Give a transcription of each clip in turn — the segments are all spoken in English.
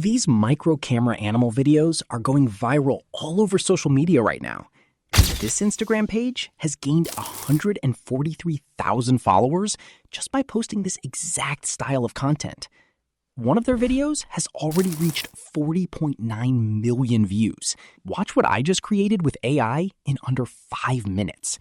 These micro camera animal videos are going viral all over social media right now. And this Instagram page has gained 143,000 followers just by posting this exact style of content. One of their videos has already reached 40.9 million views. Watch what I just created with AI in under 5 minutes.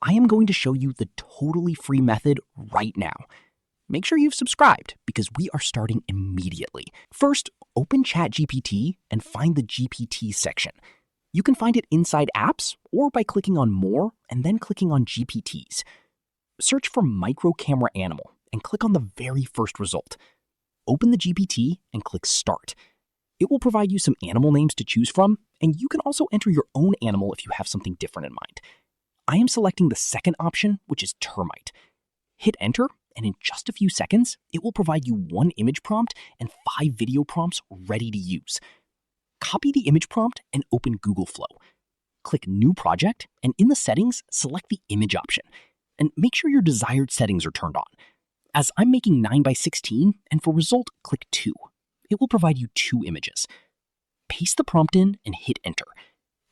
I am going to show you the totally free method right now. Make sure you've subscribed because we are starting immediately. First, open ChatGPT and find the GPT section. You can find it inside apps or by clicking on More and then clicking on GPTs. Search for Micro Camera Animal and click on the very first result. Open the GPT and click Start. It will provide you some animal names to choose from, and you can also enter your own animal if you have something different in mind. I am selecting the second option, which is termite. Hit enter, and in just a few seconds, it will provide you 1 image prompt and 5 video prompts ready to use. Copy the image prompt and open Google Flow. Click New Project, and in the settings, select the image option. And make sure your desired settings are turned on. As I'm making 9:16, and for result, click 2. It will provide you 2 images. Paste the prompt in and hit enter.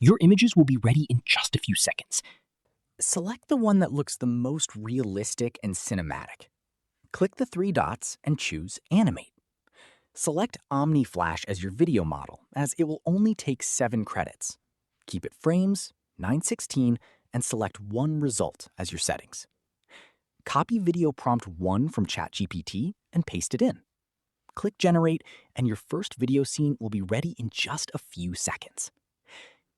Your images will be ready in just a few seconds. Select the one that looks the most realistic and cinematic. Click the 3 dots and choose Animate. Select OmniFlash as your video model, as it will only take 7 credits. Keep it frames, 9:16, and select 1 result as your settings. Copy video prompt 1 from ChatGPT and paste it in. Click Generate, and your first video scene will be ready in just a few seconds.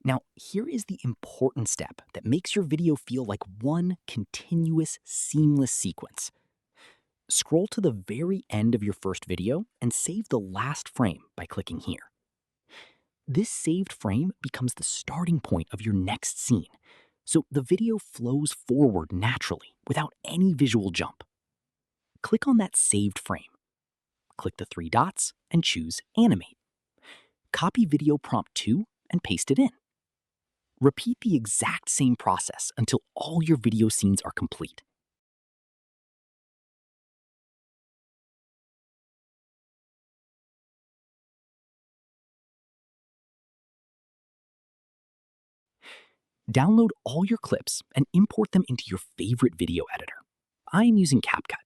Now, here is the important step that makes your video feel like one continuous, seamless sequence. Scroll to the very end of your first video and save the last frame by clicking here. This saved frame becomes the starting point of your next scene, so the video flows forward naturally without any visual jump. Click on that saved frame. Click the 3 dots and choose Animate. Copy video prompt 2 and paste it in. Repeat the exact same process until all your video scenes are complete. Download all your clips and import them into your favorite video editor. I am using CapCut.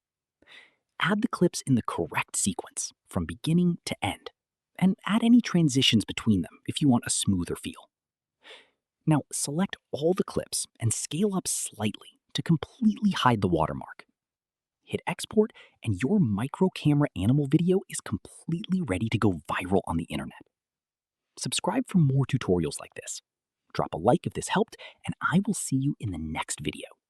Add the clips in the correct sequence, from beginning to end, and add any transitions between them if you want a smoother feel. Now, select all the clips and scale up slightly to completely hide the watermark. Hit export, and your micro camera animal video is completely ready to go viral on the internet. Subscribe for more tutorials like this. Drop a like if this helped, and I will see you in the next video.